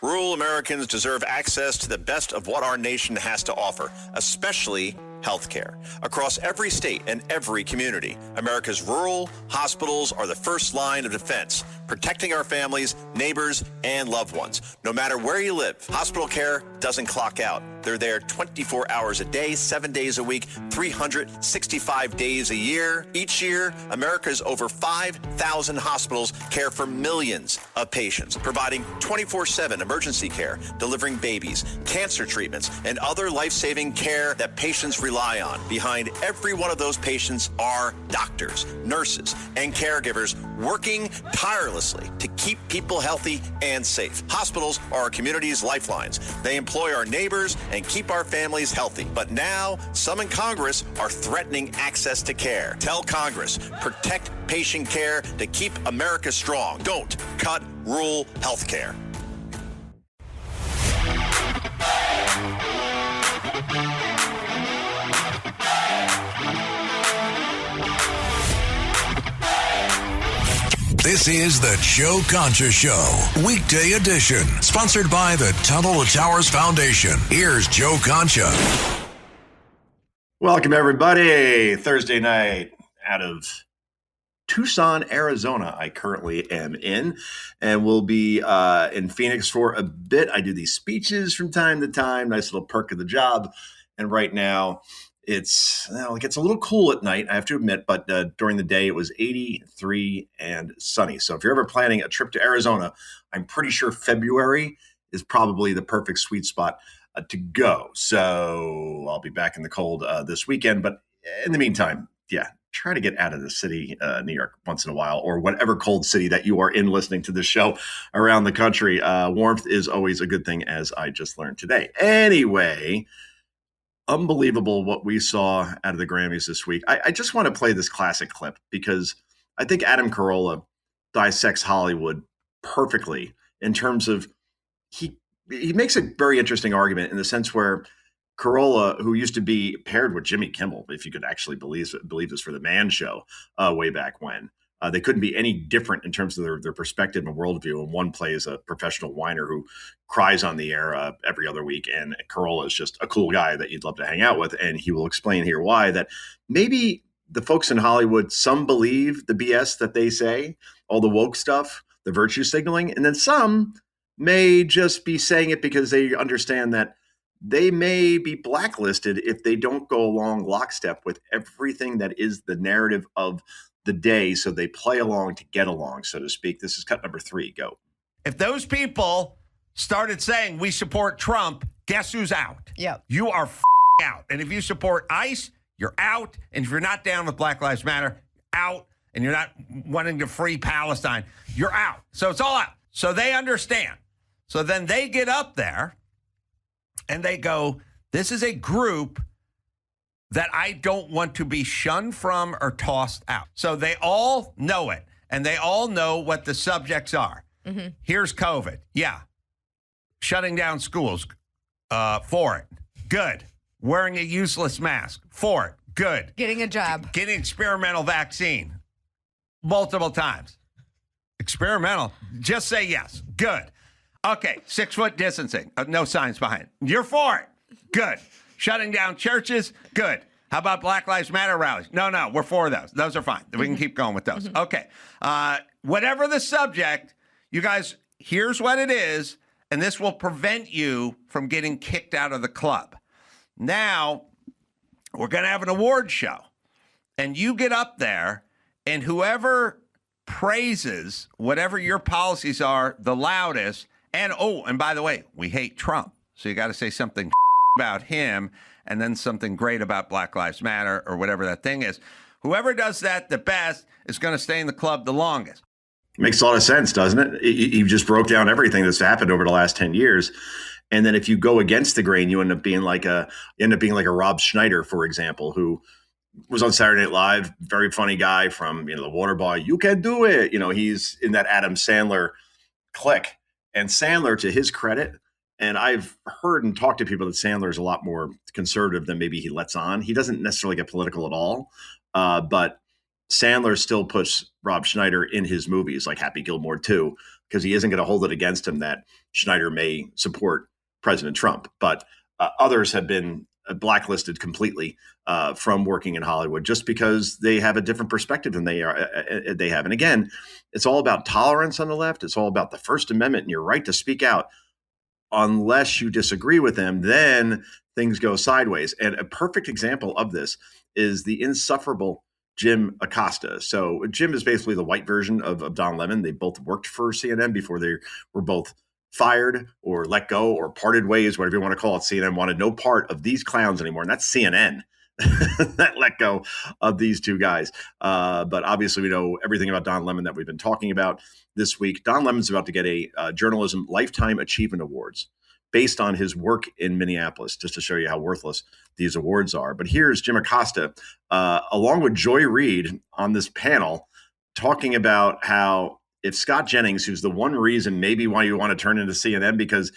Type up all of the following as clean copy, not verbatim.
Rural Americans deserve access to the best of what our nation has to offer, especially health care. Across every state and every community, America's rural hospitals are the first line of defense, protecting our families, neighbors, and loved ones. No matter where you live, hospital care doesn't clock out. They're there 24 hours a day, 7 days a week, 365 days a year. Each year, America's over 5,000 hospitals care for millions of patients, providing 24/7 emergency care, delivering babies, cancer treatments, and other life-saving care that patients rely on. Behind every one of those patients are doctors, nurses, and caregivers working tirelessly to keep people healthy and safe. Hospitals are our community's lifelines. They employ our neighbors and keep our families healthy. But now, some in Congress are threatening access to care. Tell Congress, protect patient care to keep America strong. Don't cut rural health care. This is the Joe Concha Show, weekday edition, sponsored by the Tunnel to Towers Foundation. Here's Joe Concha. Welcome, everybody. Thursday night out of Tucson, Arizona, I currently am in, and we'll be in Phoenix for a bit. I do these speeches from time to time, nice little perk of the job. And right now, it gets a little cool at night, I have to admit, but during the day it was 83 and sunny. So if you're ever planning a trip to Arizona, I'm pretty sure February is probably the perfect sweet spot to go. So I'll be back in the cold this weekend. But in the meantime, try to get out of the city, New York, once in a while, or whatever cold city that you are in listening to this show around the country. Warmth is always a good thing, as I just learned today. Anyway, unbelievable what we saw out of the Grammys this week. I just want to play this classic clip because I think Adam Carolla dissects Hollywood perfectly in terms of he makes a very interesting argument in the sense where Carolla, who used to be paired with Jimmy Kimmel, if you could actually believe this, for the Man Show way back when, they couldn't be any different in terms of their perspective and worldview. And one plays a professional whiner who cries on the air every other week. And Carolla is just a cool guy that you'd love to hang out with. And he will explain here why that maybe the folks in Hollywood, some believe the BS that they say, all the woke stuff, the virtue signaling, and then some may just be saying it because they understand that they may be blacklisted if they don't go along lockstep with everything that is the narrative of the day. So they play along to get along, so to speak. This is cut number 3. Go. If those people started saying we support Trump, guess who's out? Yeah. You are out. And if you support ICE, you're out. And if you're not down with Black Lives Matter, out. And you're not wanting to free Palestine, you're out. So it's all out. So they understand. So then they get up there and they go, this is a group that I don't want to be shunned from or tossed out. So they all know it, and they all know what the subjects are. Mm-hmm. Here's COVID. Yeah. Shutting down schools. For it. Good. Wearing a useless mask. For it. Good. Getting a job. Getting experimental vaccine. Multiple times. Experimental. Just say yes. Good. Okay. 6 foot distancing. No signs behind it. You're for it. Good. Shutting down churches, good. How about Black Lives Matter rallies? No, we're for those. Those are fine. We can keep going with those. Okay. Whatever the subject, you guys, here's what it is, and this will prevent you from getting kicked out of the club. Now, we're going to have an award show, and you get up there, and whoever praises whatever your policies are the loudest, and by the way, we hate Trump, so you got to say something about him and then something great about Black Lives Matter or whatever that thing is. Whoever does that the best is going to stay in the club the longest. Makes a lot of sense, doesn't it? You just broke down everything that's happened over the last 10 years. And then if you go against the grain, you end up being like a Rob Schneider, for example, who was on Saturday Night Live, very funny guy from, the water boy. You can do it. He's in that Adam Sandler clique. And Sandler, to his credit, and I've heard and talked to people that Sandler is a lot more conservative than maybe he lets on. He doesn't necessarily get political at all, but Sandler still puts Rob Schneider in his movies like Happy Gilmore 2 because he isn't going to hold it against him that Schneider may support President Trump. But others have been blacklisted completely from working in Hollywood just because they have a different perspective than they have. And again, it's all about tolerance on the left. It's all about the First Amendment and your right to speak out. Unless you disagree with them, then things go sideways. And a perfect example of this is the insufferable Jim Acosta. So Jim is basically the white version of Don Lemon. They both worked for CNN before they were both fired or let go or parted ways, whatever you want to call it. CNN wanted no part of these clowns anymore. And that's CNN that let go of these two guys. But obviously we know everything about Don Lemon that we've been talking about this week. Don Lemon's about to get a Journalism Lifetime Achievement Awards based on his work in Minneapolis, just to show you how worthless these awards are. But here's Jim Acosta, along with Joy Reid on this panel, talking about how if Scott Jennings, who's the one reason maybe why you want to turn into CNN, because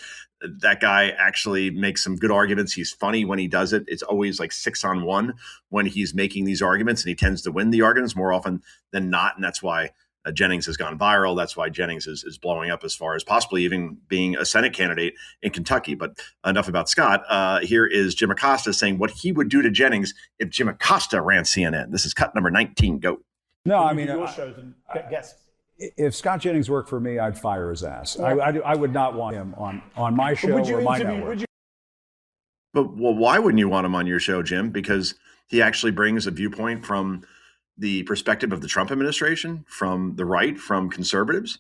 that guy actually makes some good arguments. He's funny when he does it. It's always like 6-on-1 when he's making these arguments, and he tends to win the arguments more often than not. And that's why Jennings has gone viral. That's why Jennings is blowing up as far as possibly even being a Senate candidate in Kentucky. But enough about Scott. Here is Jim Acosta saying what he would do to Jennings if Jim Acosta ran CNN. This is cut number 19. Go. No, I mean, your shows and guests. If Scott Jennings worked for me, I'd fire his ass. I would not want him on my show or my network. But well, why wouldn't you want him on your show, Jim? Because he actually brings a viewpoint from the perspective of the Trump administration, from the right, from conservatives.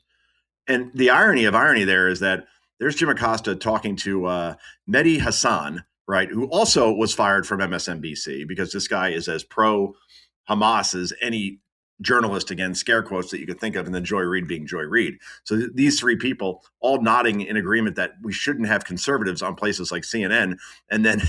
And the irony of irony there is that there's Jim Acosta talking to Mehdi Hassan, right, who also was fired from MSNBC because this guy is as pro-Hamas as any journalist, again, scare quotes that you could think of, and then Joy Reid being Joy Reid. So these three people all nodding in agreement that we shouldn't have conservatives on places like CNN. And then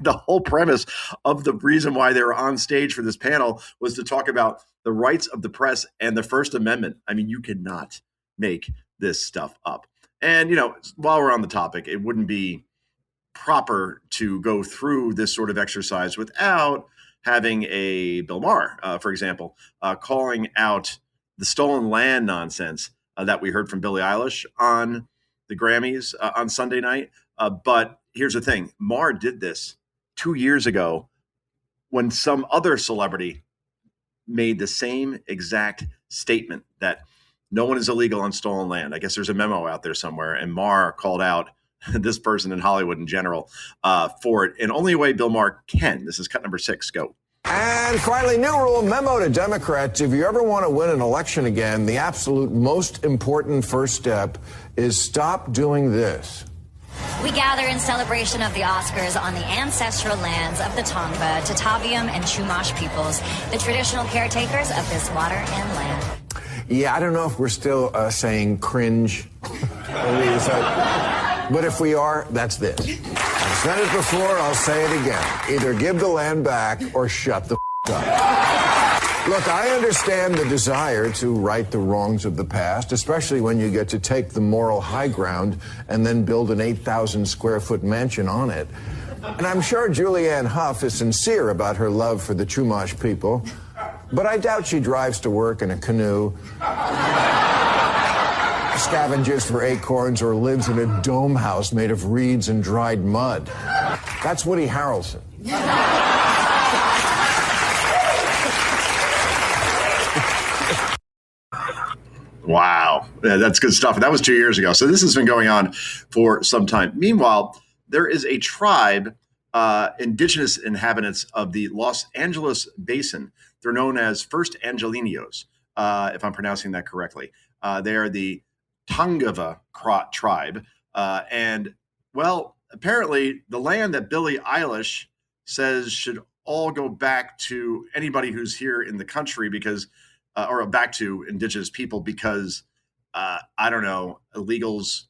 the whole premise of the reason why they were on stage for this panel was to talk about the rights of the press and the First Amendment. I mean, you cannot make this stuff up. And, you know, while we're on the topic, it wouldn't be proper to go through this sort of exercise without having a Bill Maher, for example, calling out the stolen land nonsense that we heard from Billie Eilish on the Grammys on Sunday night. But here's the thing. Maher did this 2 years ago when some other celebrity made the same exact statement that no one is illegal on stolen land. I guess there's a memo out there somewhere, and Maher called out this person in Hollywood in general for it in only a way Bill Maher can. This is cut number 6. Go. And finally, new rule, memo to Democrats. If you ever want to win an election again, the absolute most important first step is stop doing this. We gather in celebration of the Oscars on the ancestral lands of the Tongva, Tataviam, and Chumash peoples, the traditional caretakers of this water and land. Yeah, I don't know if we're still saying cringe. But if we are, that's this. I've said it before, I'll say it again. Either give the land back or shut the up. Look, I understand the desire to right the wrongs of the past, especially when you get to take the moral high ground and then build an 8,000 square foot mansion on it. And I'm sure Julianne Hough is sincere about her love for the Chumash people, but I doubt she drives to work in a canoe, scavenges for acorns, or lives in a dome house made of reeds and dried mud. That's Woody Harrelson. Wow. Yeah, that's good stuff. And that was 2 years ago. So this has been going on for some time. Meanwhile, there is a tribe, indigenous inhabitants of the Los Angeles Basin. They're known as First Angelinos, if I'm pronouncing that correctly. They are the Tongva tribe. And, well, apparently the land that Billie Eilish says should all go back to anybody who's here in the country because, or back to indigenous people because, I don't know, illegals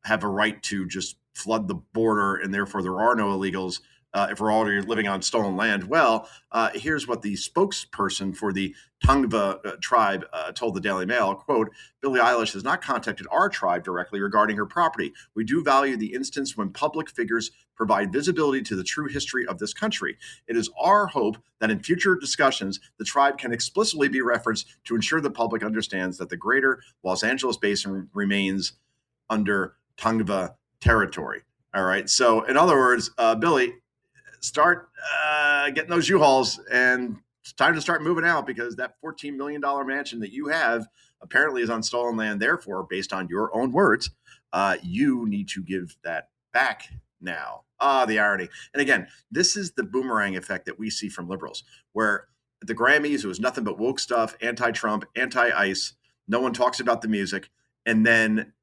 have a right to just flood the border and therefore there are no illegals. if we're all living on stolen land? Well, here's what the spokesperson for the Tongva tribe told the Daily Mail, quote, Billie Eilish has not contacted our tribe directly regarding her property. We do value the instance when public figures provide visibility to the true history of this country. It is our hope that in future discussions, the tribe can explicitly be referenced to ensure the public understands that the greater Los Angeles basin remains under Tongva territory. All right. So in other words, Billie, start getting those U-Hauls, and it's time to start moving out, because that $14 million mansion that you have apparently is on stolen land. Therefore, based on your own words, you need to give that back now. The irony. And again, this is the boomerang effect that we see from liberals, where at the Grammys, it was nothing but woke stuff, anti-Trump, anti-ICE. No one talks about the music. And then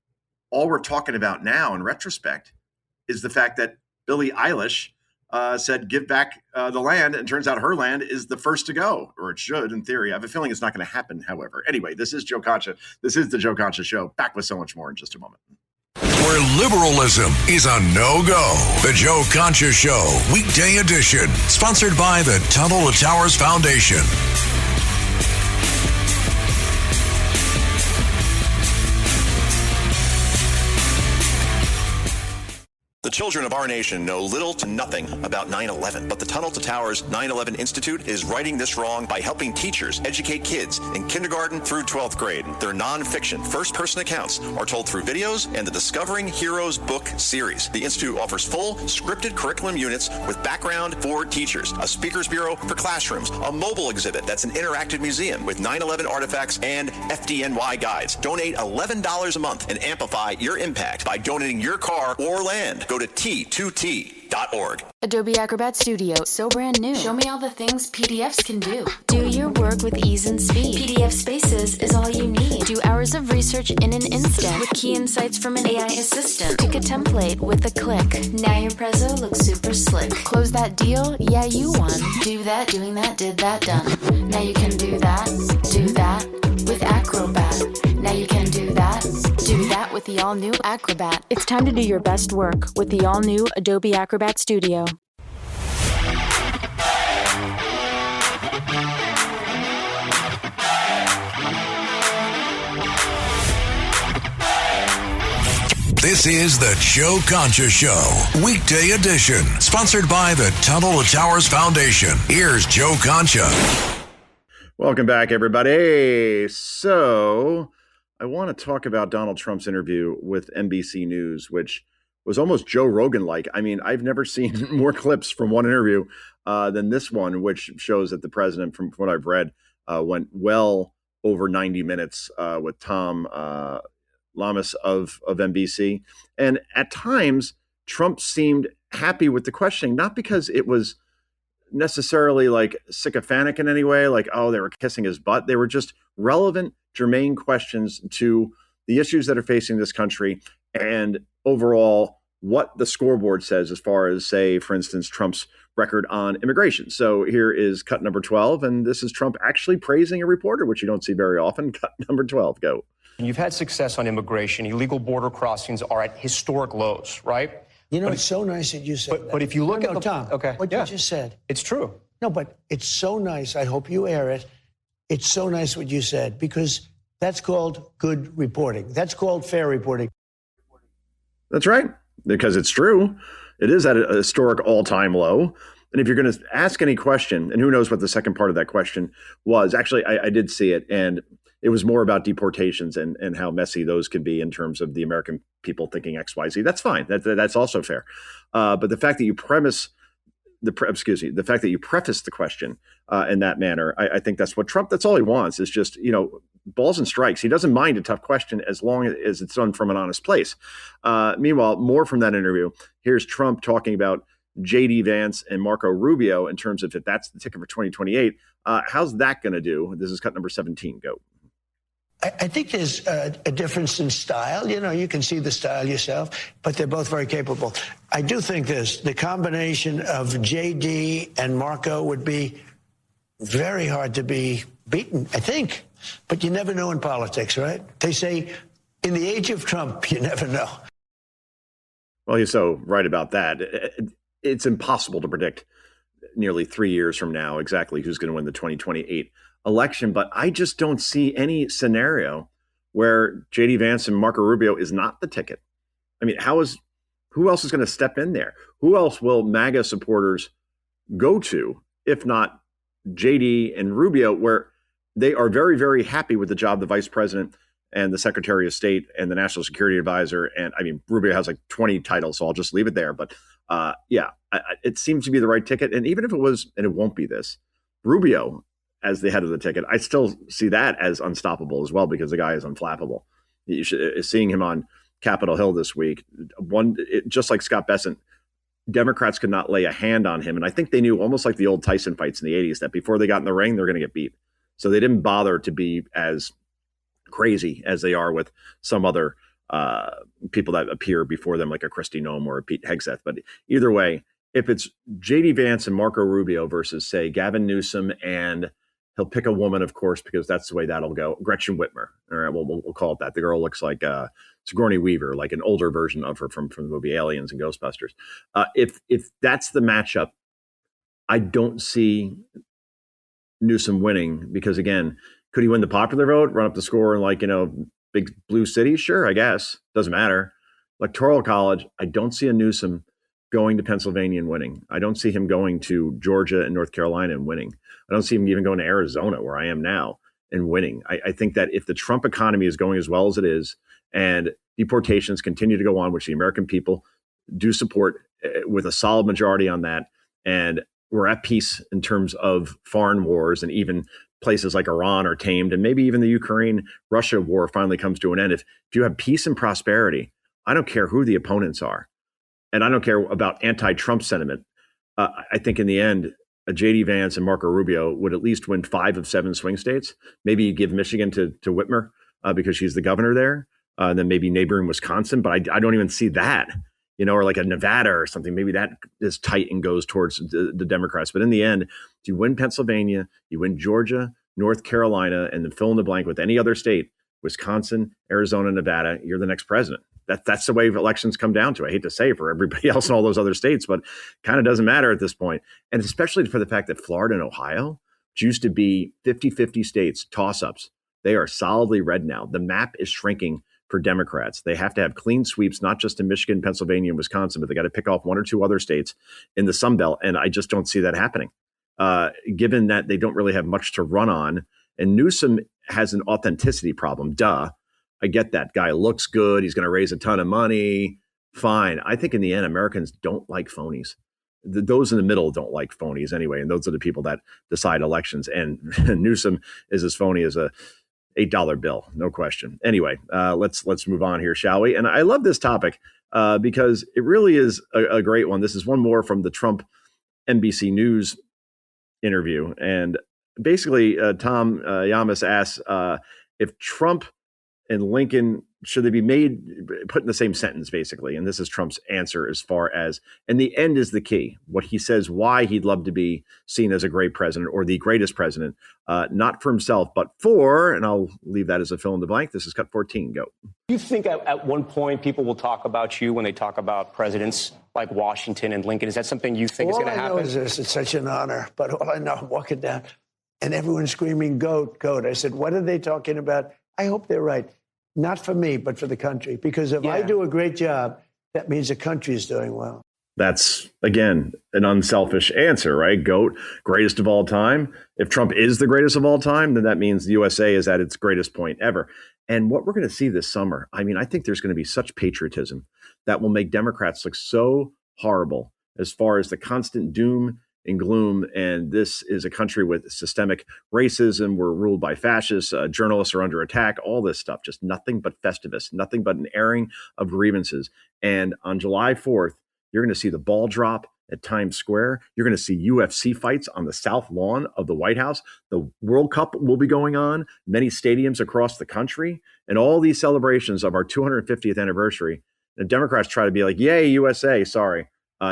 all we're talking about now in retrospect is the fact that Billie Eilish said, give back the land. And it turns out her land is the first to go, or it should, in theory. I have a feeling it's not going to happen, however. Anyway, this is Joe Concha. This is the Joe Concha Show. Back with so much more in just a moment. Where liberalism is a no-go. The Joe Concha Show, weekday edition. Sponsored by the Tunnel to Towers Foundation. The children of our nation know little to nothing about 9/11, but the Tunnel to Towers 9/11 Institute is righting this wrong by helping teachers educate kids in kindergarten through 12th grade. Their nonfiction first-person accounts are told through videos and the Discovering Heroes book series. The Institute offers full scripted curriculum units with background for teachers, a speakers bureau for classrooms, a mobile exhibit that's an interactive museum with 9/11 artifacts and FDNY guides. Donate $11 a month and amplify your impact by donating your car or land. Go to T2T.org. Adobe Acrobat Studio, so brand new. Show me all the things PDFs can do. Do your work with ease and speed. PDF Spaces is all you need. Do hours of research in an instant with key insights from an AI assistant. Pick a template with a click. Now your prezzo looks super slick. Close that deal? Yeah, you won. Do that, doing that, did that, done. Now you can do that with Acrobat. Now you can do that with the all-new Acrobat. It's time to do your best work with the all-new Adobe Acrobat Studio. This is the Joe Concha Show, weekday edition. Sponsored by the Tunnel to Towers Foundation. Here's Joe Concha. Welcome back, everybody. So I want to talk about Donald Trump's interview with NBC News, which was almost Joe Rogan-like. I mean, I've never seen more clips from one interview than this one, which shows that the president, from what I've read, went well over 90 minutes with Tom Lamas of NBC. And at times, Trump seemed happy with the questioning, not because it was necessarily like sycophantic in any way, like, oh, they were kissing his butt. They were just relevant, germane questions to the issues that are facing this country and overall what the scoreboard says as far as, say, for instance, Trump's record on immigration. So here is cut number 12, and this is Trump actually praising a reporter, which you don't see very often. Cut number 12, go. You've had success on immigration. Illegal border crossings are at historic lows, right? You know, it's so nice that you said that. But if you look at Tom, what you just said. It's true. No, but it's so nice. I hope you air it. It's so nice what you said, because that's called good reporting. That's called fair reporting. That's right, because it's true. It is at a historic all-time low. And if you're going to ask any question, and who knows what the second part of that question was, actually, I did see it, and it was more about deportations and how messy those can be in terms of the American people thinking X, Y, Z. That's fine. That's also fair. But the fact that you preface the question in that manner, I think that's what Trump, that's all he wants, is just, balls and strikes. He doesn't mind a tough question as long as it's done from an honest place. Meanwhile, more from that interview. Here's Trump talking about J.D. Vance and Marco Rubio in terms of if that's the ticket for 2028. How's that going to do? This is cut number 17. Go. I think there's a difference in style. You can see the style yourself, but they're both very capable. I do think the combination of J.D. and Marco would be very hard to be beaten, I think. But you never know in politics, right? They say in the age of Trump, you never know. Well, you're so right about that. it's impossible to predict nearly 3 years from now exactly who's going to win the 2028 election. But I just don't see any scenario where J.D. Vance and Marco Rubio is not the ticket. I mean, who else is going to step in there? Who else will MAGA supporters go to, if not J.D. and Rubio, where they are very, very happy with the job the vice president and the secretary of state and the national security advisor. And I mean, Rubio has like 20 titles, so I'll just leave it there. But it seems to be the right ticket. And even if it was, and it won't be this, Rubio as the head of the ticket, I still see that as unstoppable as well, because the guy is unflappable. Seeing him on Capitol Hill this week, just like Scott Bessent, Democrats could not lay a hand on him. And I think they knew, almost like the old Tyson fights in the 80s, that before they got in the ring, they're going to get beat. So they didn't bother to be as crazy as they are with some other people that appear before them, like a Kristi Noem or a Pete Hegseth. But either way, if it's J.D. Vance and Marco Rubio versus, say, Gavin Newsom, and he'll pick a woman, of course, because that's the way that'll go, Gretchen Whitmer. All right, we'll call it that. The girl looks like Sigourney Weaver, like an older version of her from the movie Aliens and Ghostbusters. If that's the matchup, I don't see Newsom winning, because, again, could he win the popular vote, run up the score in big blue cities? Sure, I guess. Doesn't matter. Electoral college, I don't see a Newsom going to Pennsylvania and winning. I don't see him going to Georgia and North Carolina and winning. I don't see him even going to Arizona, where I am now, and winning. I think that if the Trump economy is going as well as it is, and deportations continue to go on, which the American people do support with a solid majority on that, and we're at peace in terms of foreign wars, and even places like Iran are tamed, and maybe even the Ukraine-Russia war finally comes to an end. If you have peace and prosperity, I don't care who the opponents are, and I don't care about anti-Trump sentiment. I think in the end, a J.D. Vance and Marco Rubio would at least win 5 of 7 swing states. Maybe you give Michigan to Whitmer because she's the governor there, and then maybe neighboring Wisconsin. But I don't even see that, or like a Nevada or something. Maybe that is tight and goes towards the Democrats. But in the end, if you win Pennsylvania, you win Georgia, North Carolina, and then fill in the blank with any other state, Wisconsin, Arizona, Nevada, you're the next president. That's the way elections come down to. I hate to say for everybody else in all those other states, but kind of doesn't matter at this point. And especially for the fact that Florida and Ohio, which used to be 50-50 states, toss-ups, they are solidly red now. The map is shrinking for Democrats. They have to have clean sweeps, not just in Michigan, Pennsylvania, and Wisconsin, but they got to pick off 1 or 2 other states in the Sun Belt. And I just don't see that happening, given that they don't really have much to run on. And Newsom has an authenticity problem. Duh. I get that. Guy looks good. He's going to raise a ton of money. Fine. I think in the end, Americans don't like phonies. Those in the middle don't like phonies anyway. And those are the people that decide elections. And Newsom is as phony as a $8 bill. No question. Anyway, let's move on here, shall we? And I love this topic because it really is a great one. This is one more from the Trump NBC News interview. And basically, Tom Yamas asks if Trump and Lincoln, should they be put in the same sentence, basically? And this is Trump's answer as far as, and the end is the key. What he says, why he'd love to be seen as a great president or the greatest president, not for himself, but for, and I'll leave that as a fill in the blank. This is cut 14. Go. Do you think at one point people will talk about you when they talk about presidents like Washington and Lincoln? Is that something you think is going to happen? All I know is this. It's such an honor. But all I know, I'm walking down and everyone's screaming, goat, goat. I said, what are they talking about? I hope they're right. Not for me, but for the country. Because if I do a great job, that means the country is doing well. That's, again, an unselfish answer, right? GOAT, greatest of all time. If Trump is the greatest of all time, then that means the USA is at its greatest point ever. And what we're going to see this summer, I mean, I think there's going to be such patriotism that will make Democrats look so horrible as far as the constant doom and gloom. And this is a country with systemic racism. We're ruled by fascists. Journalists are under attack. All this stuff, just nothing but Festivus, nothing but an airing of grievances. And on July 4th, you're going to see the ball drop at Times Square. You're going to see UFC fights on the South Lawn of the White House. The World Cup will be going on, many stadiums across the country, and all these celebrations of our 250th anniversary. The Democrats try to be like, yay, USA. Sorry.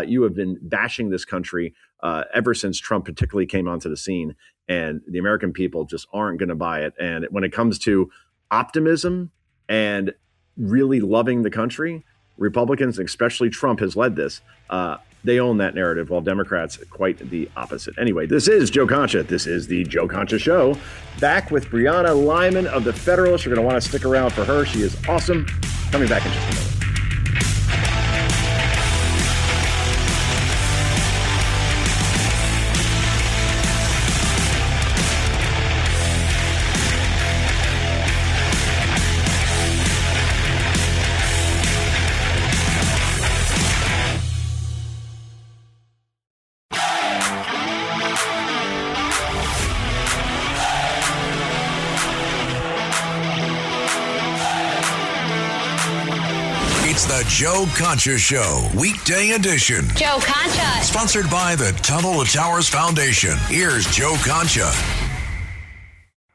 You have been bashing this country ever since Trump particularly came onto the scene, and the American people just aren't going to buy it. And when it comes to optimism and really loving the country, Republicans, especially Trump, has led this. They own that narrative, while Democrats quite the opposite. Anyway, this is Joe Concha. This is the Joe Concha Show. Back with Brianna Lyman of the Federalist. You're going to want to stick around for her. She is awesome. Coming back in just a minute. It's the Joe Concha Show, weekday edition. Joe Concha. Sponsored by the Tunnel to Towers Foundation. Here's Joe Concha.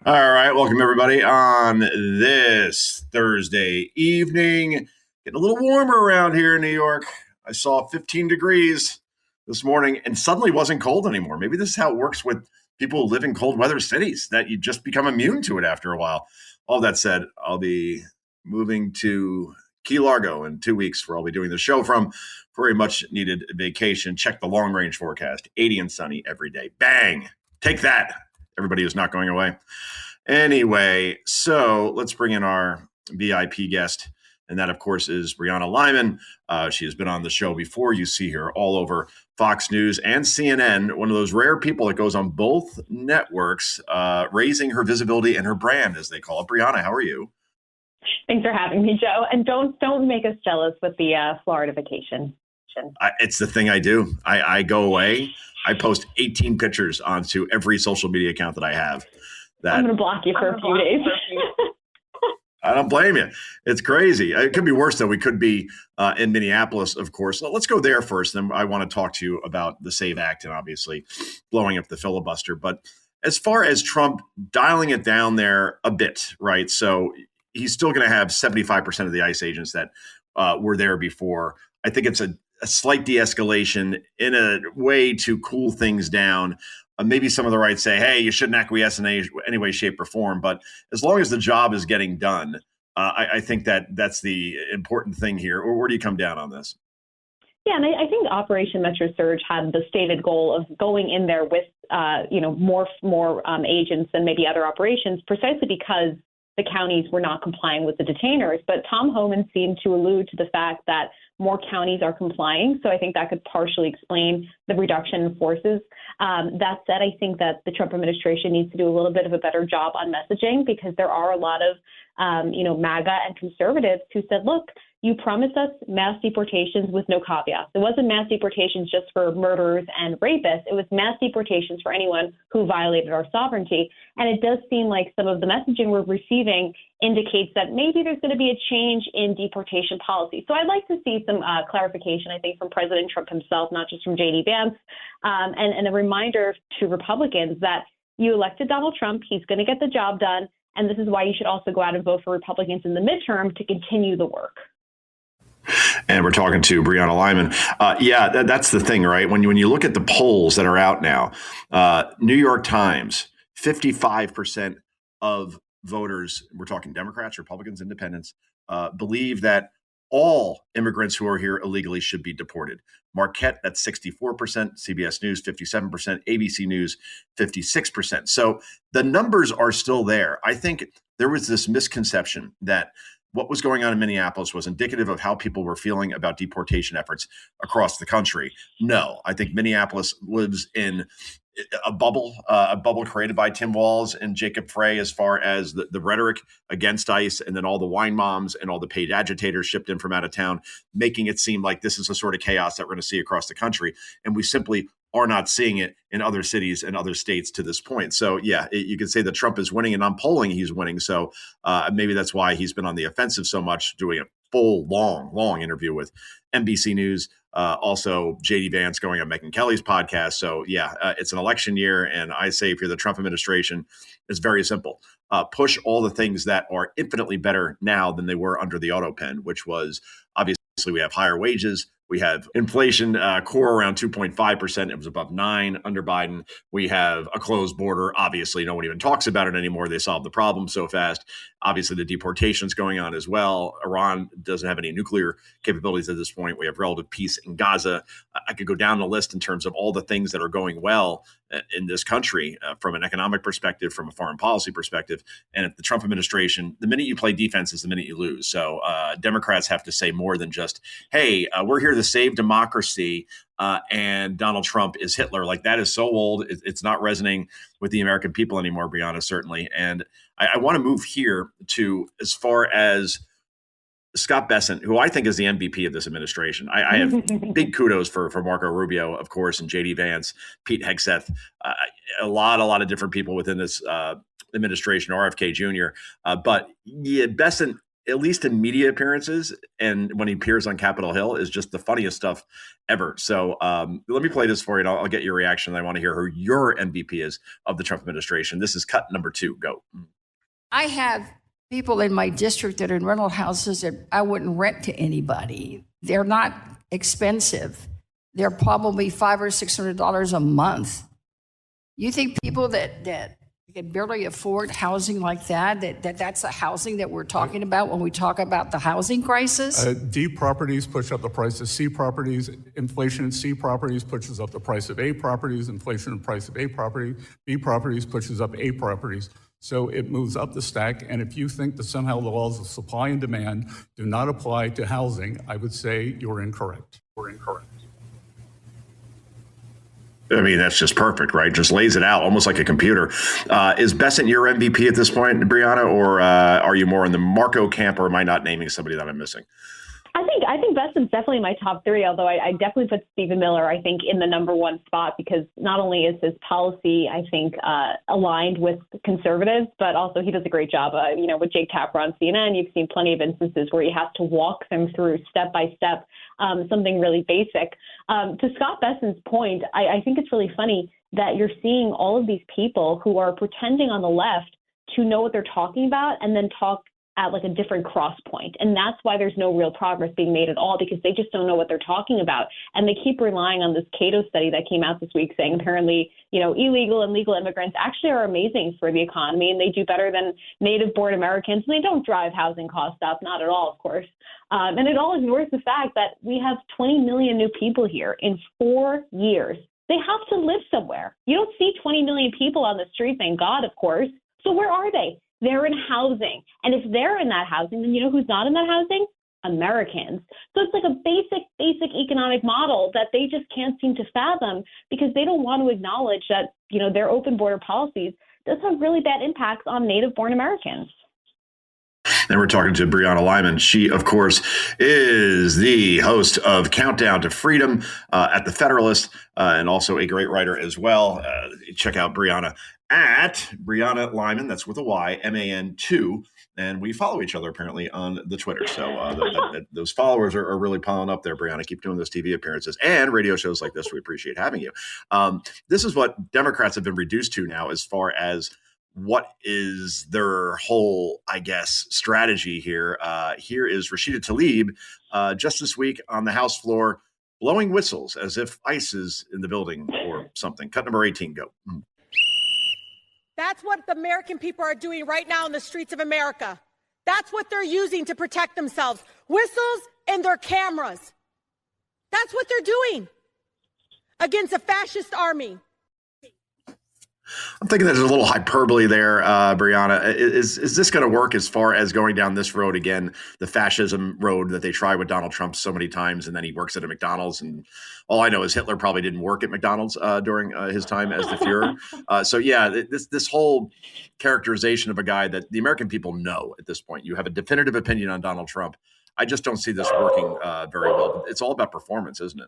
All right, welcome everybody on this Thursday evening. Getting a little warmer around here in New York. I saw 15 degrees this morning and suddenly wasn't cold anymore. Maybe this is how it works with people who live in cold weather cities, that you just become immune to it after a while. All that said, I'll be moving to Key Largo in 2 weeks, where I'll be doing the show from. Very much needed vacation. Check the long range forecast. 80 and sunny every day. Bang! Take that, everybody who's not going away. Anyway, so let's bring in our VIP guest. And that, of course, is Brianna Lyman. She has been on the show before. You see her all over Fox News and CNN. One of those rare people that goes on both networks, raising her visibility and her brand, as they call it. Brianna, how are you? Thanks for having me, Joe. And don't make us jealous with the Florida vacation. It's the thing I do. I go away. I post 18 pictures onto every social media account that I have. I'm going to block you for a few days. I don't blame you. It's crazy. It could be worse, though. We could be in Minneapolis, of course. Let's go there first. Then I want to talk to you about the SAVE Act and obviously blowing up the filibuster. But as far as Trump dialing it down there a bit, right? So he's still going to have 75% of the ICE agents that were there before. I think it's a slight de-escalation in a way to cool things down. Maybe some of the right say, hey, you shouldn't acquiesce in any way, shape, or form. But as long as the job is getting done, I think that's the important thing here. Or where do you come down on this? Yeah, and I think Operation Metro Surge had the stated goal of going in there with, more agents than maybe other operations, precisely because the counties were not complying with the detainers. But Tom Homan seemed to allude to the fact that more counties are complying. So I think that could partially explain the reduction in forces. That said, I think that the Trump administration needs to do a little bit of a better job on messaging, because there are a lot of, MAGA and conservatives who said, look, you promised us mass deportations with no caveats. It wasn't mass deportations just for murderers and rapists. It was mass deportations for anyone who violated our sovereignty. And it does seem like some of the messaging we're receiving indicates that maybe there's going to be a change in deportation policy. So I'd like to see some clarification, I think, from President Trump himself, not just from J.D. Vance, and a reminder to Republicans that you elected Donald Trump. He's going to get the job done. And this is why you should also go out and vote for Republicans in the midterm to continue the work. And we're talking to Brianna Lyman. That's the thing, right? When you look at the polls that are out now, New York Times, 55% of voters, we're talking Democrats, Republicans, Independents, believe that all immigrants who are here illegally should be deported. Marquette, that's 64%, CBS News, 57%, ABC News, 56%. So the numbers are still there. I think there was this misconception that what was going on in Minneapolis was indicative of how people were feeling about deportation efforts across the country. No, I think Minneapolis lives in a bubble created by Tim Walz and Jacob Frey, as far as the rhetoric against ICE, and then all the wine moms and all the paid agitators shipped in from out of town, making it seem like this is the sort of chaos that we're going to see across the country. And we simply are not seeing it in other cities and other states to this point. So, yeah, you could say that Trump is winning, and on polling, he's winning. So maybe that's why he's been on the offensive so much, doing a full, long interview with NBC News. Also, J.D. Vance going on Megyn Kelly's podcast. So, yeah, it's an election year. And I say if you're the Trump administration, it's very simple. Push all the things that are infinitely better now than they were under the auto pen, which was obviously we have higher wages. We have inflation core around 2.5%. It was above 9 under Biden. We have a closed border. Obviously, no one even talks about it anymore. They solved the problem so fast. Obviously, the deportation's going on as well. Iran doesn't have any nuclear capabilities at this point. We have relative peace in Gaza. I could go down the list in terms of all the things that are going well in this country from an economic perspective, from a foreign policy perspective. And if the Trump administration, the minute you play defense is the minute you lose. So Democrats have to say more than just, hey, we're here to save democracy and Donald Trump is Hitler. Like, that is so old. It's not resonating with the American people anymore, Brianna, certainly. And I want to move here to as far as Scott Bessent, who I think is the MVP of this administration. I have big kudos for Marco Rubio, of course, and J.D. Vance, Pete Hegseth, a lot of different people within this administration, RFK Jr. But yeah, Bessent, at least in media appearances and when he appears on Capitol Hill, is just the funniest stuff ever. So let me play this for you, and I'll get your reaction. I want to hear who your MVP is of the Trump administration. This is cut number 2. Go. I have people in my district that are in rental houses that I wouldn't rent to anybody. They're not expensive. They're probably $500 or $600 a month. You think people that can barely afford housing like that's the housing that we're talking about when we talk about the housing crisis? D properties push up the price of C properties. Inflation in C properties pushes up the price of A properties. Inflation in the price of A property. B properties pushes up A properties. So it moves up the stack. And if you think that somehow the laws of supply and demand do not apply to housing, I would say you're incorrect. We're incorrect. I mean, that's just perfect, right? Just lays it out almost like a computer. Is Bessent your MVP at this point, Brianna, or are you more in the Marco camp, or am I not naming somebody that I'm missing? I think Bessent's definitely my top 3, although I definitely put Stephen Miller, I think, in the number 1 spot, because not only is his policy, I think, aligned with conservatives, but also he does a great job. With Jake Tapper on CNN, you've seen plenty of instances where he has to walk them through step by step something really basic. To Scott Bessent's point, I think it's really funny that you're seeing all of these people who are pretending on the left to know what they're talking about and then talk at like a different cross point. And that's why there's no real progress being made at all, because they just don't know what they're talking about. And they keep relying on this Cato study that came out this week saying apparently, illegal and legal immigrants actually are amazing for the economy and they do better than native born Americans. And they don't drive housing costs up, not at all, of course. And it all ignores the fact that we have 20 million new people here in 4 years. They have to live somewhere. You don't see 20 million people on the street, thank God, of course. So where are they? They're in housing. And if they're in that housing, then you know who's not in that housing? Americans. So it's like a basic economic model that they just can't seem to fathom because they don't want to acknowledge that, their open border policies does have really bad impacts on native born Americans. And we're talking to Brianna Lyman. She, of course, is the host of Countdown to Freedom at the Federalist and also a great writer as well. Check out Brianna at Brianna Lyman. That's with a Y, MAN2. And we follow each other apparently on the Twitter. So those followers are really piling up there, Brianna. Keep doing those TV appearances and radio shows like this. We appreciate having you. This is what Democrats have been reduced to now as far as what is their whole, strategy here. Here is Rashida Tlaib just this week on the House floor, blowing whistles as if ICE is in the building or something. Cut number 18, go. That's what the American people are doing right now in the streets of America. That's what they're using to protect themselves. Whistles and their cameras. That's what they're doing against a fascist army. I'm thinking there's a little hyperbole there, Brianna. Is this going to work as far as going down this road again, the fascism road that they tried with Donald Trump so many times, and then he works at a McDonald's, and all I know is Hitler probably didn't work at McDonald's during his time as the Fuhrer. This whole characterization of a guy that the American people know at this point. You have a definitive opinion on Donald Trump. I just don't see this working very well. It's all about performance, isn't it?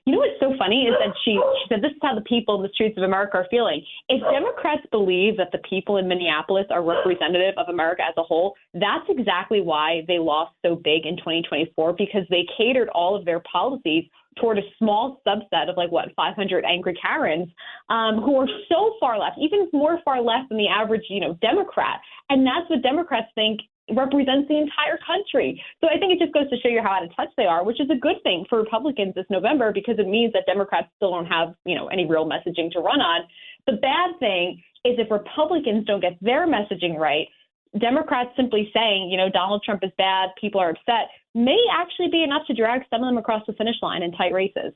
You know what's so funny is that she said this is how the people in the streets of America are feeling. If Democrats believe that the people in Minneapolis are representative of America as a whole, that's exactly why they lost so big in 2024, because they catered all of their policies toward a small subset of 500 angry Karens who are so far left, even more far left than the average, Democrat. And that's what Democrats think represents the entire country. So I think it just goes to show you how out of touch they are, which is a good thing for Republicans this November, because it means that Democrats still don't have, any real messaging to run on. The bad thing is if Republicans don't get their messaging right, Democrats simply saying, Donald Trump is bad, people are upset, may actually be enough to drag some of them across the finish line in tight races.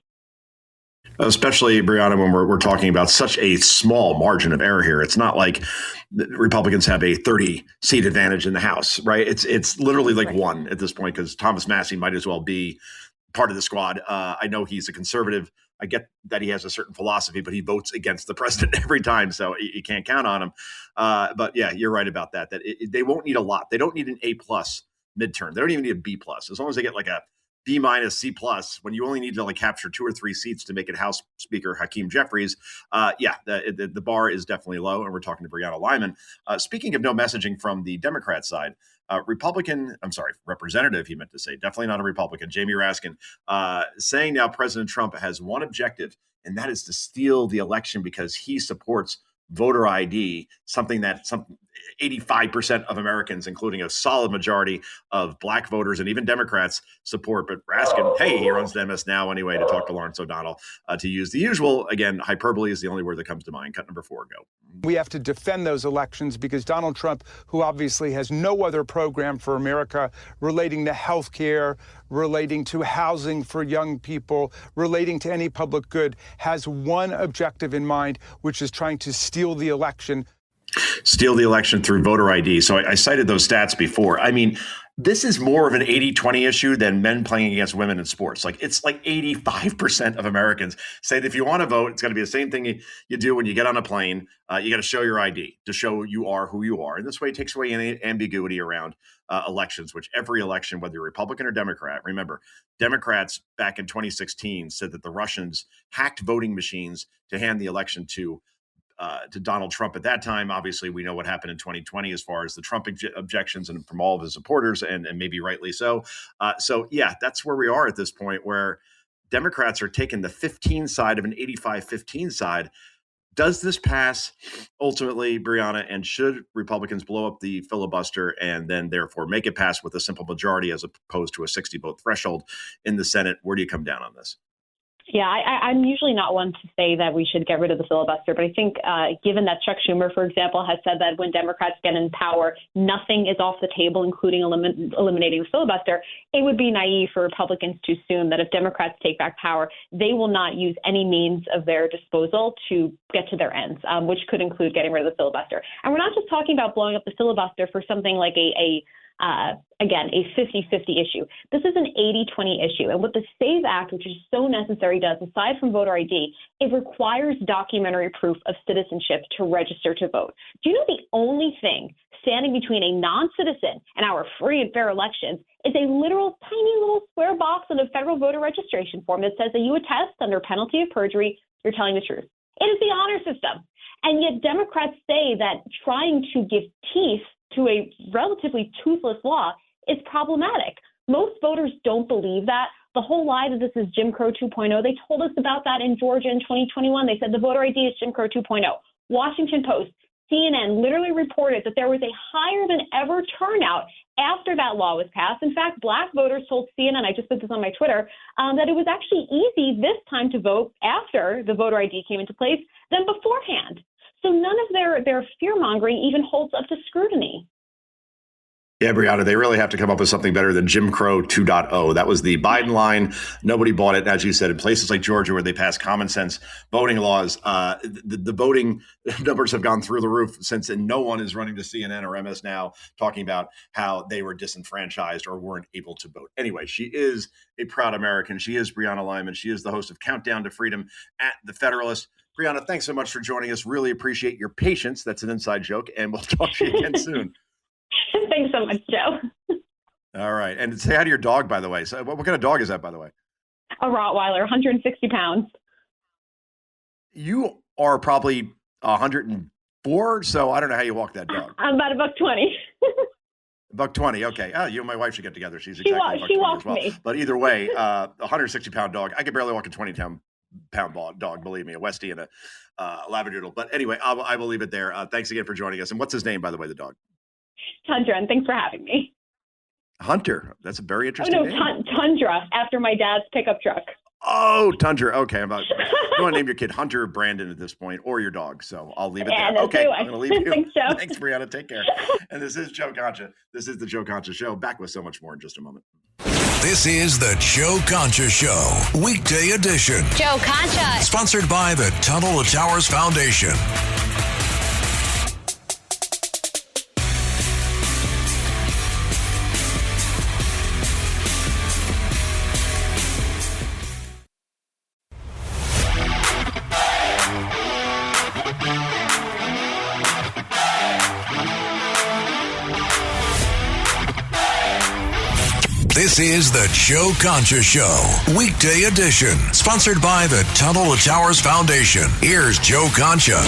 Especially, Brianna, when we're talking about such a small margin of error here. It's not like the Republicans have a 30-seat advantage in the House, right? It's literally like one at this point, because Thomas Massie might as well be part of the squad. I know he's a conservative. I get that he has a certain philosophy, but he votes against the president every time, so you can't count on him. But yeah, you're right about that. They won't need a lot. They don't need an A+ midterm. They don't even need a B+. As long as they get like a B-, C+, when you only need to like capture 2 or 3 seats to make it House Speaker Hakeem Jeffries, the bar is definitely low. And we're talking to Brianna Lyman. Speaking of no messaging from the Democrat side, Representative, he meant to say, definitely not a Republican, Jamie Raskin, saying now President Trump has one objective, and that is to steal the election because he supports voter ID, something that 85% of Americans, including a solid majority of black voters and even Democrats, support. But Raskin, hey, he runs the MS Now anyway to talk to Lawrence O'Donnell, to use the usual, again, hyperbole is the only word that comes to mind. Cut number 4, go. We have to defend those elections because Donald Trump, who obviously has no other program for America relating to health care, relating to housing for young people, relating to any public good, has one objective in mind, which is trying to steal the election. Steal the election through voter ID. So I cited those stats before. I mean, this is more of an 80-20 issue than men playing against women in sports. Like, it's like 85% of Americans say that if you want to vote, it's going to be the same thing you do when you get on a plane. You got to show your ID to show you are who you are. And this way it takes away any ambiguity around elections, which every election, whether you're Republican or Democrat, remember, Democrats back in 2016 said that the Russians hacked voting machines to hand the election to Donald Trump at that time. Obviously, we know what happened in 2020 as far as the Trump objections and from all of his supporters, and maybe rightly so. So, yeah, that's where we are at this point, where Democrats are taking the 15 side of an 85-15 side. Does this pass ultimately, Brianna, and should Republicans blow up the filibuster and then therefore make it pass with a simple majority as opposed to a 60-vote threshold in the Senate? Where do you come down on this? Yeah, I'm usually not one to say that we should get rid of the filibuster, but I think given that Chuck Schumer, for example, has said that when Democrats get in power, nothing is off the table, including eliminating the filibuster, it would be naive for Republicans to assume that if Democrats take back power, they will not use any means of their disposal to get to their ends, which could include getting rid of the filibuster. And we're not just talking about blowing up the filibuster for something like a 50-50 issue. This is an 80-20 issue. And what the SAVE Act, which is so necessary, does, aside from voter ID, it requires documentary proof of citizenship to register to vote. Do you know the only thing standing between a non-citizen and our free and fair elections is a literal tiny little square box on a federal voter registration form that says that you attest under penalty of perjury you're telling the truth. It is the honor system. And yet Democrats say that trying to give teeth to a relatively toothless law is problematic. Most voters don't believe that. The whole lie that this is Jim Crow 2.0, they told us about that in Georgia in 2021. They said the voter ID is Jim Crow 2.0. Washington Post, CNN literally reported that there was a higher than ever turnout after that law was passed. In fact, black voters told CNN, I just put this on my Twitter, that it was actually easy this time to vote after the voter ID came into place than beforehand. So none of their fear-mongering even holds up to scrutiny. Yeah, Brianna, they really have to come up with something better than Jim Crow 2.0. That was the Biden line. Nobody bought it. As you said, in places like Georgia where they passed common sense voting laws, the voting numbers have gone through the roof since, and no one is running to CNN or MS Now talking about how they were disenfranchised or weren't able to vote. Anyway, she is a proud American. She is Brianna Lyman. She is the host of Countdown to Freedom at The Federalist. Brianna, thanks so much for joining us. Really appreciate your patience. That's an inside joke, and we'll talk to you again soon. Thanks so much, Joe. All right. And say hi to your dog, by the way. So what kind of dog is that, by the way? A Rottweiler, 160 pounds. You are probably 104, so I don't know how you walk that dog. I'm about $120. $120, okay. Oh, you and my wife should get together. She's exactly she $120 walks as well. me. But either way, a 160-pound dog. I could barely walk a 20-pound dog, believe me, a Westie and a Labradoodle. But anyway, I will leave it there. Thanks again for joining us. And what's his name, by the way, the dog? Tundra, and thanks for having me. Hunter. That's a very interesting name. Tundra, after my dad's pickup truck. Oh, Tundra. Okay. You want to name your kid Hunter or Brandon at this point, or your dog. So I'll leave it there. Okay. I'm going to leave you. Thanks, Joe. Thanks, Brianna. Take care. And this is Joe Concha. This is the Joe Concha Show. Back with so much more in just a moment. This is the Joe Concha Show, weekday edition. Joe Concha. Sponsored by the Tunnel to Towers Foundation. This is the Joe Concha Show, weekday edition, sponsored by the Tunnel to Towers Foundation. Here's Joe Concha.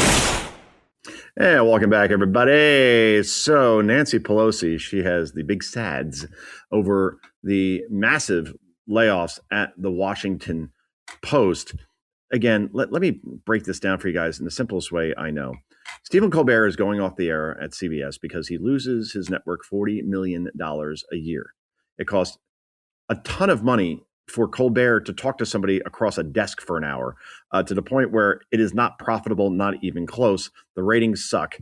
Hey, welcome back, everybody. So Nancy Pelosi, she has the big sads over the massive layoffs at the Washington Post. Again, let me break this down for you guys in the simplest way I know. Stephen Colbert is going off the air at CBS because he loses his network $40 million a year. It costs a ton of money for Colbert to talk to somebody across a desk for an hour, to the point where it is not profitable, not even close. The ratings suck.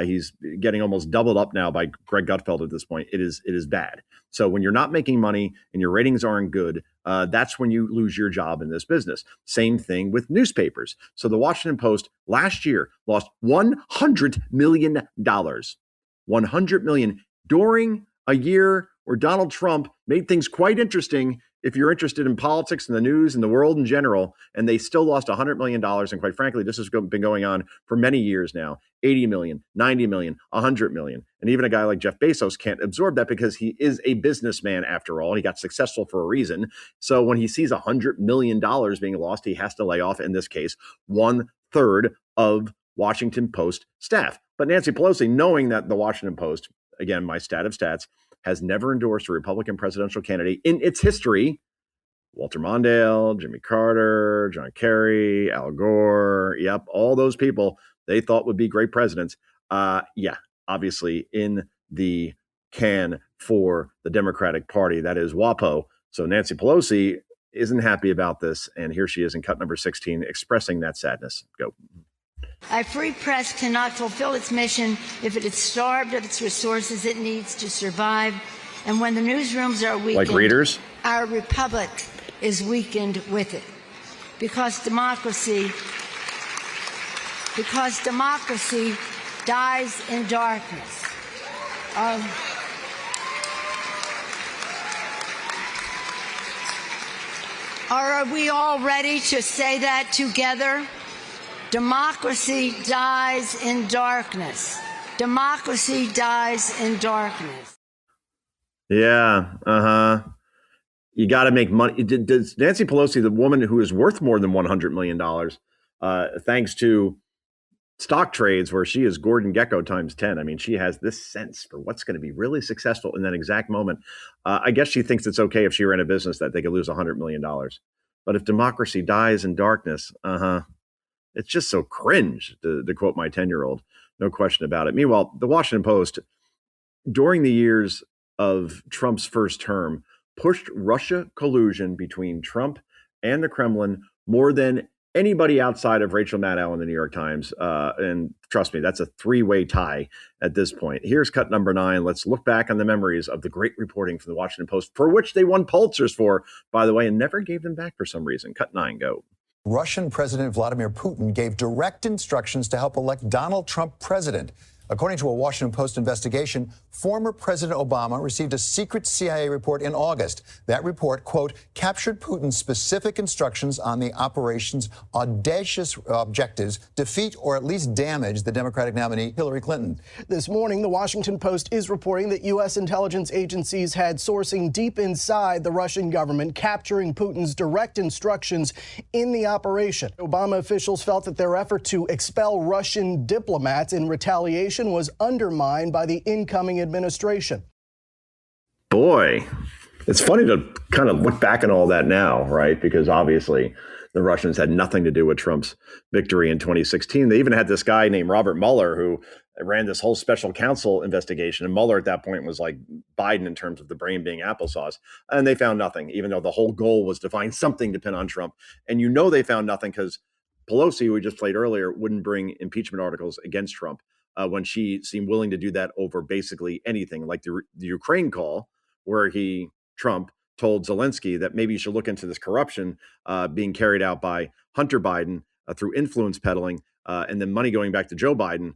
He's getting almost doubled up now by Greg Gutfeld at this point. It is bad. So when you're not making money and your ratings aren't good, that's when you lose your job in this business. Same thing with newspapers. So the Washington Post last year lost $100 million. $100 million during a year where Donald Trump made things quite interesting if you're interested in politics and the news and the world in general, and they still lost $100 million. And quite frankly, this has been going on for many years now. 80 million, 90 million, 100 million. And even a guy like Jeff Bezos can't absorb that because he is a businessman after all. He got successful for a reason. So when he sees $100 million being lost, he has to lay off, in this case, 1/3 of Washington Post staff. But Nancy Pelosi, knowing that the Washington Post, again, my stat of stats, has never endorsed a Republican presidential candidate in its history. Walter Mondale, Jimmy Carter, John Kerry, Al Gore, yep, all those people they thought would be great presidents. Obviously in the can for the Democratic Party. That is WAPO. So Nancy Pelosi isn't happy about this, and here she is in cut number 16 expressing that sadness. Go. A free press cannot fulfill its mission if it is starved of its resources it needs to survive. And when the newsrooms are weakened, like readers, our republic is weakened with it. Because democracy dies in darkness. Are we all ready to say that together? Democracy dies in darkness. Democracy dies in darkness. Yeah, you got to make money. Does Nancy Pelosi, the woman who is worth more than $100 million, thanks to stock trades where she is Gordon Gekko times 10. I mean, she has this sense for what's going to be really successful in that exact moment. I guess she thinks it's okay if she ran a business that they could lose $100 million. But if democracy dies in darkness, it's just so cringe, to quote my 10-year-old. No question about it. Meanwhile, the Washington Post, during the years of Trump's first term, pushed Russia collusion between Trump and the Kremlin more than anybody outside of Rachel Maddow in the New York Times. And trust me, that's a three-way tie at this point. Here's cut number 9. Let's look back on the memories of the great reporting from the Washington Post, for which they won Pulitzers for, by the way, and never gave them back for some reason. Cut 9, go. Russian President Vladimir Putin gave direct instructions to help elect Donald Trump president. According to a Washington Post investigation, former President Obama received a secret CIA report in August. That report, quote, captured Putin's specific instructions on the operation's audacious objectives, defeat or at least damage the Democratic nominee Hillary Clinton. This morning, the Washington Post is reporting that U.S. intelligence agencies had sourcing deep inside the Russian government, capturing Putin's direct instructions in the operation. Obama officials felt that their effort to expel Russian diplomats in retaliation was undermined by the incoming administration. Boy, it's funny to kind of look back on all that now, right? Because obviously the Russians had nothing to do with Trump's victory in 2016. They even had this guy named Robert Mueller who ran this whole special counsel investigation. And Mueller at that point was like Biden in terms of the brain being applesauce. And they found nothing, even though the whole goal was to find something to pin on Trump. And you know they found nothing because Pelosi, who we just played earlier, wouldn't bring impeachment articles against Trump. When she seemed willing to do that over basically anything, like the Ukraine call, where Trump told Zelensky that maybe you should look into this corruption being carried out by Hunter Biden through influence peddling and then money going back to Joe Biden.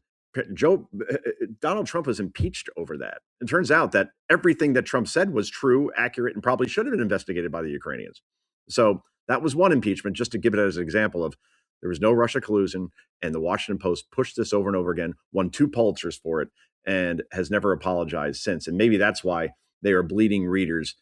Donald Trump was impeached over that. It turns out that everything that Trump said was true, accurate, and probably should have been investigated by the Ukrainians. So that was one impeachment, just to give it as an example of there was no Russia collusion, and the Washington Post pushed this over and over again, won 2 Pulitzers for it, and has never apologized since. And maybe that's why they are bleeding readers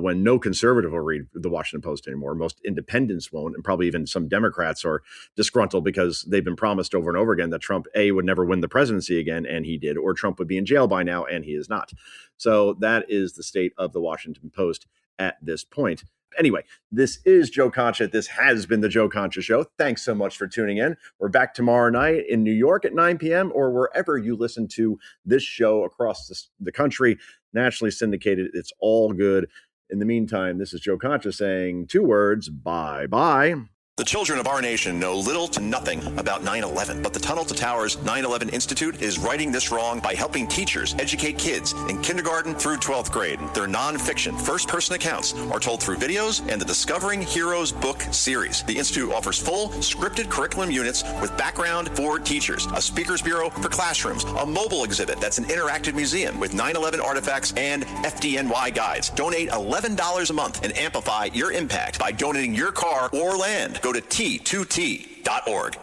when no conservative will read the Washington Post anymore. Most independents won't, and probably even some Democrats are disgruntled because they've been promised over and over again that Trump, A, would never win the presidency again, and he did, or Trump would be in jail by now, and he is not. So that is the state of the Washington Post at this point. Anyway, this is Joe Concha. This has been the Joe Concha Show. Thanks so much for tuning in. We're back tomorrow night in New York at 9 p.m. or wherever you listen to this show across the country, nationally syndicated. It's all good. In the meantime, this is Joe Concha saying 2 words, bye-bye. The children of our nation know little to nothing about 9/11, but the Tunnel to Towers 9/11 Institute is righting this wrong by helping teachers educate kids in kindergarten through 12th grade. Their nonfiction first-person accounts are told through videos and the Discovering Heroes book series. The Institute offers full scripted curriculum units with background for teachers, a speakers bureau for classrooms, a mobile exhibit that's an interactive museum with 9/11 artifacts and FDNY guides. Donate $11 a month and amplify your impact by donating your car or land. Go to T2T.org.